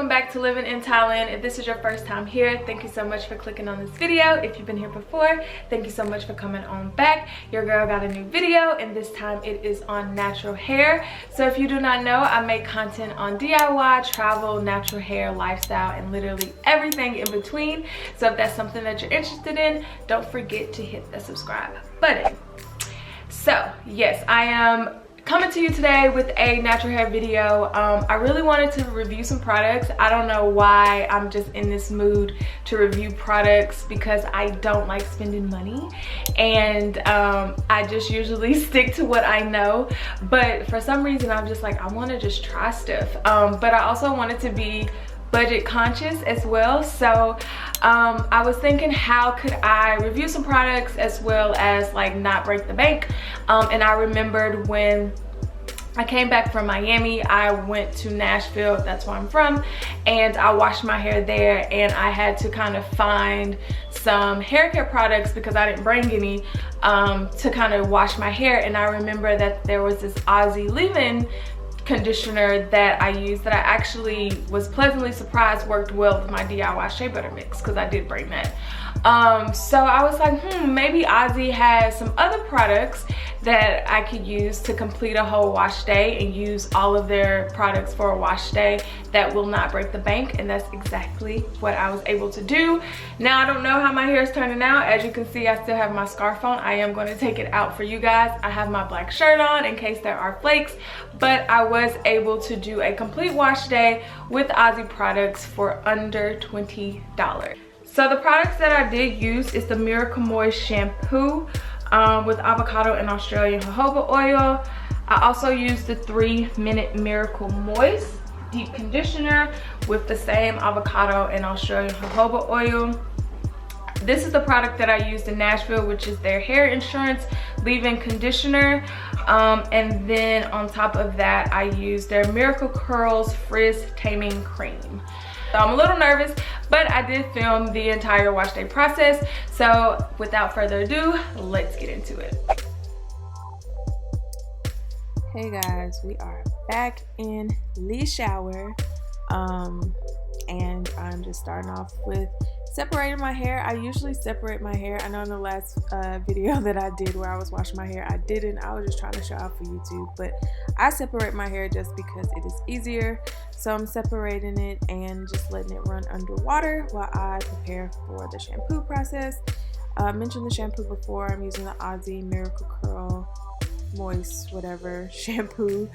welcome back to Living in Thailand. If this is your first time here, thank you so much for clicking on this video. If you've been here before, thank you so much for coming on back. Your girl got a new video and this time it is on natural hair. So if you do not know, I make content on DIY, travel, natural hair, lifestyle, and literally everything in between. So if that's something that you're interested in, don't forget to hit the subscribe button. So yes, I am coming to you today with a natural hair video. I really wanted to review some products. I don't know why I'm just in this mood to review products, because I don't like spending money and I just usually stick to what I know, but for some reason I'm just like, I want to just try stuff, but I also wanted to be budget conscious as well. So I was thinking, how could I review some products as well as like not break the bank? And I remembered when I came back from Miami, I went to Nashville, that's where I'm from, and I washed my hair there, and I had to kind of find some hair care products because I didn't bring any to kind of wash my hair. And I remember that there was this Aussie leave-in conditioner that I used that I actually was pleasantly surprised worked well with my DIY shea butter mix, because I did bring that. So I was like, maybe Aussie has some other products that I could use to complete a whole wash day and use all of their products for a wash day that will not break the bank. And that's exactly what I was able to do. Now I don't know how my hair is turning out. As you can see, I still have my scarf on. I am going to take it out for you guys. I have my black shirt on in case there are flakes, but I was able to do a complete wash day with Aussie products for under $20. So the products that I did use is the Miracle Moist shampoo with avocado and Australian jojoba oil. I also used the 3-minute Miracle Moist deep conditioner with the same avocado and Australian jojoba oil. This is the product that I used in Nashville, which is their hair insurance leave-in conditioner. And then on top of that, I used their Miracle Curls frizz taming cream. So I'm a little nervous, but I did film the entire wash day process. So without further ado, let's get into it. Hey guys, we are back in the shower. And I'm just starting off with separating my hair. I usually separate my hair. I know in the last video that I did where I was washing my hair, I didn't. I was just trying to show off for YouTube, but I separate my hair just because it is easier. So I'm separating it and just letting it run underwater while I prepare for the shampoo process. I mentioned the shampoo before. I'm using the Aussie Miracle Curl Moist whatever shampoo.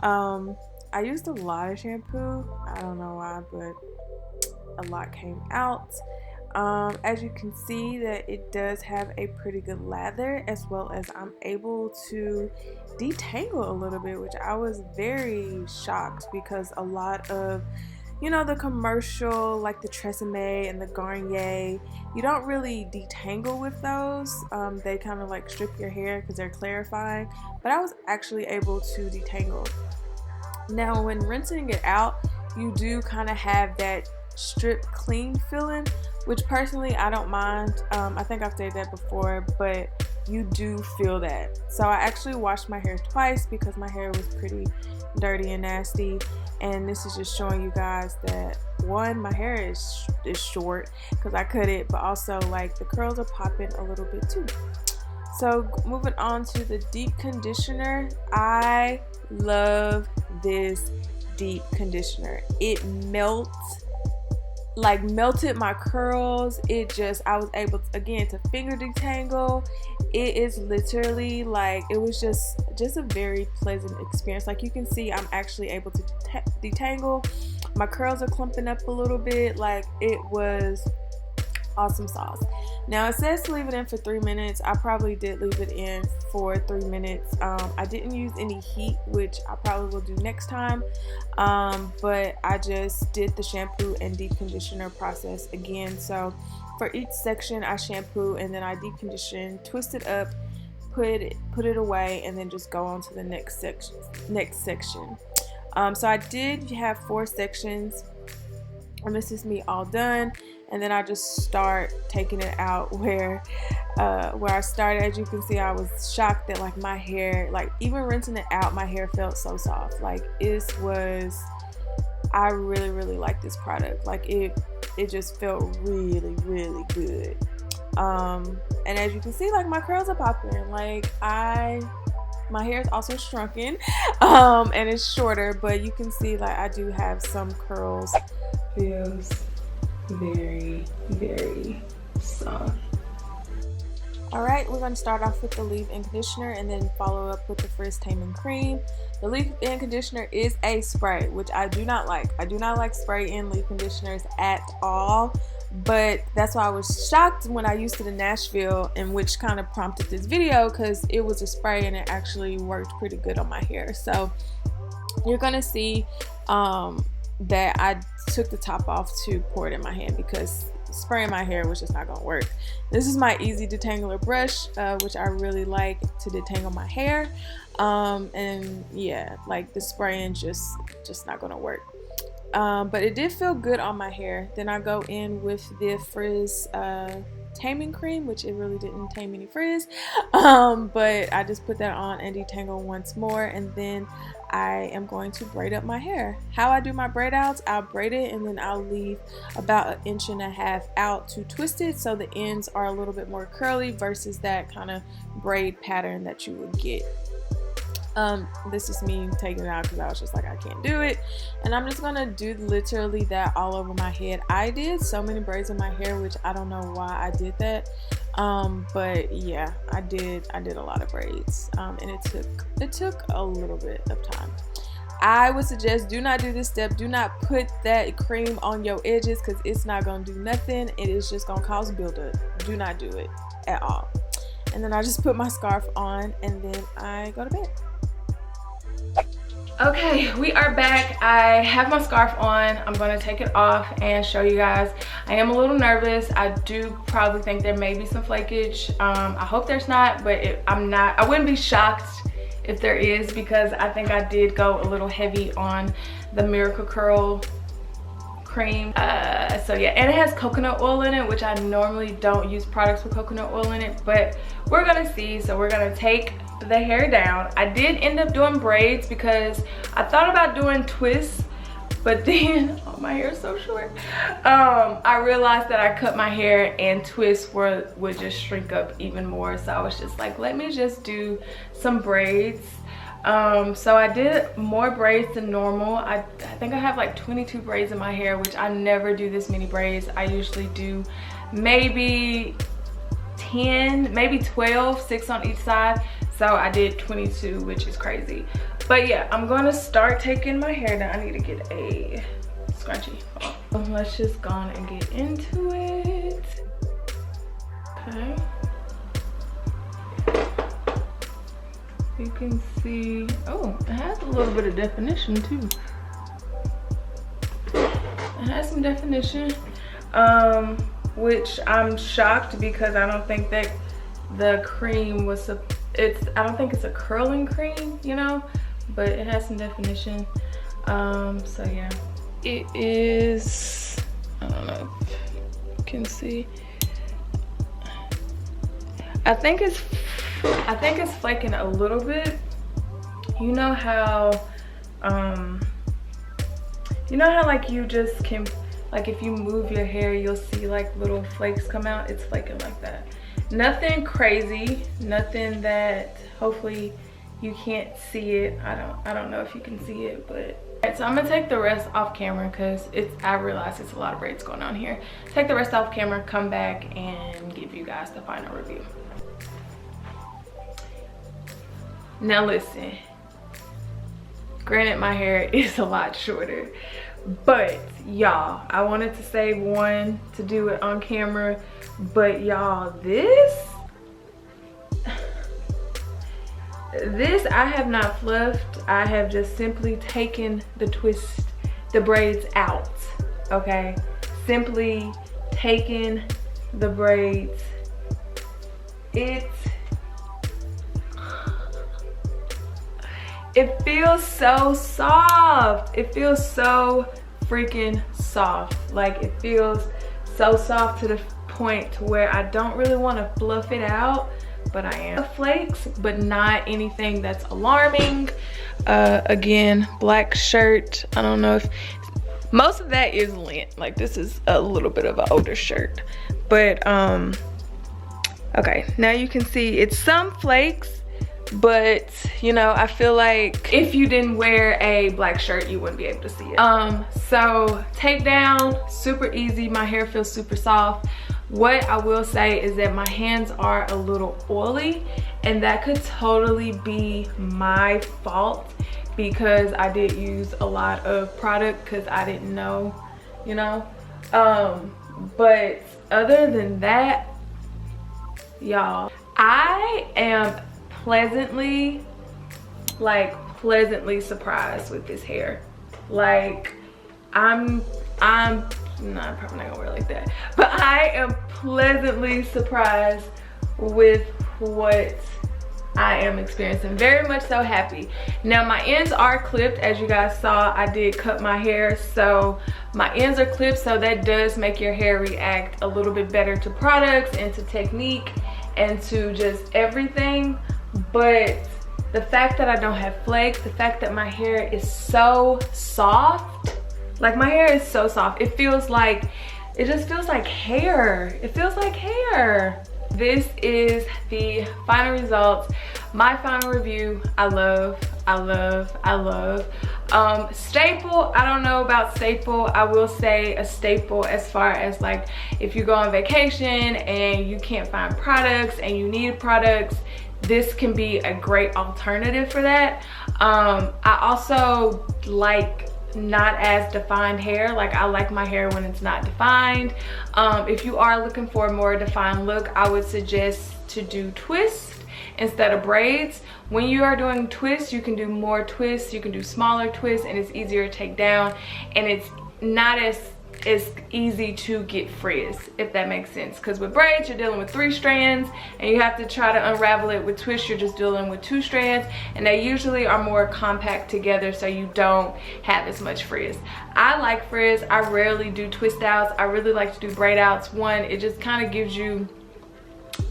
I used a lot of shampoo. I don't know why, but a lot came out. As you can see, that it does have a pretty good lather, as well as I'm able to detangle a little bit, which I was very shocked, because a lot of, you know, the commercial like the Tresemme and the Garnier, you don't really detangle with those. They kind of like strip your hair because they're clarifying, but I was actually able to detangle. Now when rinsing it out, you do kind of have that strip clean feeling, which personally I don't mind. I think I've said that before, but you do feel that. So I actually washed my hair twice because my hair was pretty dirty and nasty, and this is just showing you guys that, one, my hair is short because I cut it, but also like the curls are popping a little bit too. So moving on to the deep conditioner, I love this deep conditioner. It melted my curls. It just, I was able to, again, to finger detangle. It is literally like, it was just a very pleasant experience. Like you can see, I'm actually able to detangle. My curls are clumping up a little bit. Like, it was awesome sauce. Now it says to leave it in for 3 minutes. I probably did leave it in for 3 minutes. I didn't use any heat, which I probably will do next time, but I just did the shampoo and deep conditioner process again. So for each section I shampoo and then I deep condition, twist it up, put it away, and then just go on to the next section. So I did have 4 sections, and this is me all done. And then I just start taking it out where I started. As you can see, I was shocked that like my hair, like even rinsing it out, my hair felt so soft. Like it was I really like this product. Like it just felt really good. And as you can see, like my curls are popping. Like my hair is also shrunken, and it's shorter, but you can see like I do have some curls. Feels very soft. Alright, we're going to start off with the leave-in conditioner and then follow up with the Frizz Taming Cream. The leave-in conditioner is a spray, which I do not like. I do not like spray-in leave conditioners at all, but that's why I was shocked when I used it in Nashville, and which kind of prompted this video because it was a spray and it actually worked pretty good on my hair. So you're going to see that I took the top off to pour it in my hand because spraying my hair was just not gonna work. This is my easy detangler brush, which I really like to detangle my hair, and yeah, like the spraying just not gonna work, but it did feel good on my hair. Then I go in with the Frizz Taming Cream, which it really didn't tame any frizz, but I just put that on and detangle once more, and then I am going to braid up my hair. How I do my braid outs, I'll braid it and then I'll leave about 1.5 inches out to twist it so the ends are a little bit more curly versus that kind of braid pattern that you would get. This is me taking it out because I was just like, I can't do it, and I'm just gonna do literally that all over my head. I did so many braids in my hair, which I don't know why I did that, but yeah, I did a lot of braids, and it took a little bit of time. I would suggest do not do this step. Do not put that cream on your edges because it's not gonna do nothing. It is just gonna cause buildup. Do not do it at all. And then I just put my scarf on and then I go to bed. Okay, we are back. I have my scarf on. I'm gonna take it off and show you guys. I am a little nervous. I do probably think there may be some flakage. I hope there's not, but I wouldn't be shocked if there is because I think I did go a little heavy on the Miracle Curl cream. So yeah, and it has coconut oil in it, which I normally don't use products with coconut oil in it, but we're gonna see. So we're gonna take the hair down. I did end up doing braids because I thought about doing twists, but then oh, my hair is so short. I realized that I cut my hair and twists would just shrink up even more, so I was just like, let me just do some braids. So I did more braids than normal. I think I have like 22 braids in my hair, which I never do this many braids. I usually do maybe 10, maybe 12, 6 on each side. So I did 22, which is crazy. But yeah, I'm gonna start taking my hair down. I need to get a scrunchie. So let's just go on and get into it. Okay. You can see, oh, it has a little bit of definition too. It has some definition, which I'm shocked because I don't think that the cream was I don't think it's a curling cream, you know, but it has some definition. So yeah, it is, I don't know if you can see. I think it's flaking a little bit. You know how like you just can, like if you move your hair, you'll see like little flakes come out. It's flaking like that. Nothing crazy, nothing that hopefully you can't see it. I don't know if you can see it, but alright, so I'm gonna take the rest off camera because I realize it's a lot of braids going on here. Take the rest off camera, come back and give you guys the final review. Now listen, granted my hair is a lot shorter, but y'all, I wanted to save one to do it on camera, but y'all, this I have not fluffed. I have just simply taken the braids out, okay? Simply taken the braids. It feels so soft. It feels so freaking soft. Like it feels so soft to the point to where I don't really want to fluff it out, but I am. Flakes, but not anything that's alarming. Again, black shirt. I don't know if Most of that is lint. Like, this is a little bit of an older shirt, but okay, now you can see it's some flakes, but you know, I feel like if you didn't wear a black shirt, you wouldn't be able to see it. So take down, super easy. My hair feels super soft. What I will say is that my hands are a little oily, and that could totally be my fault because I did use a lot of product because I didn't know, you know. But other than that, y'all, I am pleasantly surprised with this hair. Like, I'm probably not gonna wear it like that, but I am pleasantly surprised with what I am experiencing. Very much so happy. Now my ends are clipped, as you guys saw. I did cut my hair, so my ends are clipped, so that does make your hair react a little bit better to products and to technique and to just everything. But the fact that I don't have flakes, the fact that my hair is so soft, like my hair is so soft, it feels like, it just feels like hair. It feels like hair. This is the final results, my final review. I love. Staple, I don't know about staple. I will say a staple as far as like if you go on vacation and you can't find products and you need products, this can be a great alternative for that. I also like not as defined hair. Like, I like my hair when it's not defined. If you are looking for a more defined look, I would suggest to do twists instead of braids. When you are doing twists, you can do more twists, you can do smaller twists, and it's easier to take down, and it's not as easy to get frizz, if that makes sense. Because with braids, you're dealing with 3 strands and you have to try to unravel it. With twists, you're just dealing with 2 strands, and they usually are more compact together, so you don't have as much frizz. I like frizz. I rarely do twist outs. I really like to do braid outs. One, it just kind of gives you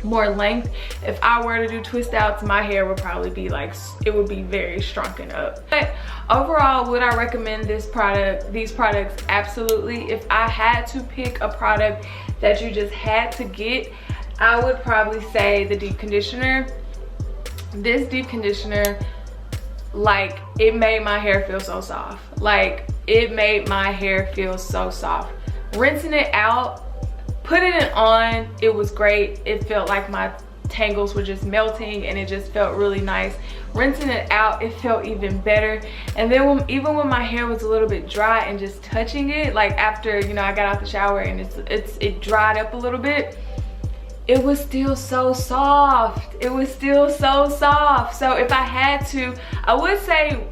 more length. If I were to do twist outs, my hair would probably be like, it would be very shrunken up. But overall, would I recommend these products? Absolutely. If I had to pick a product that you just had to get, I would probably say the deep conditioner. This deep conditioner, like, it made my hair feel so soft. Like, it made my hair feel so soft. Rinsing it out, putting it on, it was great. It felt like my tangles were just melting, and it just felt really nice. Rinsing it out, it felt even better. And then even when my hair was a little bit dry and just touching it, like after, you know, I got out the shower and it dried up a little bit, it was still so soft. It was still so soft. So if I had to, I would say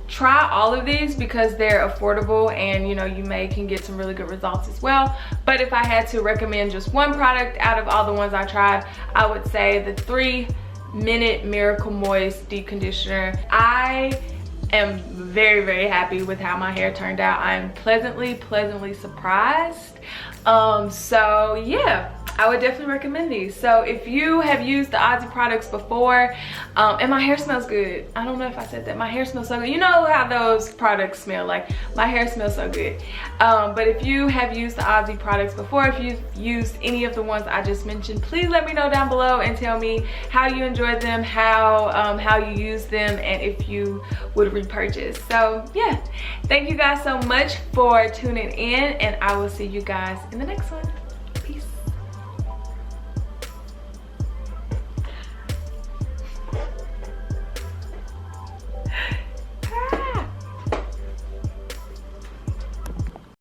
try all of these because they're affordable, and you know, you can get some really good results as well. But if I had to recommend just one product out of all the ones I tried, I would say the 3-minute Miracle Moist deep conditioner. I am very, very happy with how my hair turned out. I am pleasantly surprised. So yeah, I would definitely recommend these. So if you have used the Aussie products before, and my hair smells good. I don't know if I said that. My hair smells so good. You know how those products smell, like my hair smells so good. But if you have used the Aussie products before, if you've used any of the ones I just mentioned, please let me know down below and tell me how you enjoyed them, how you use them, and if you would repurchase. So yeah, thank you guys so much for tuning in, and I will see you guys in the next one.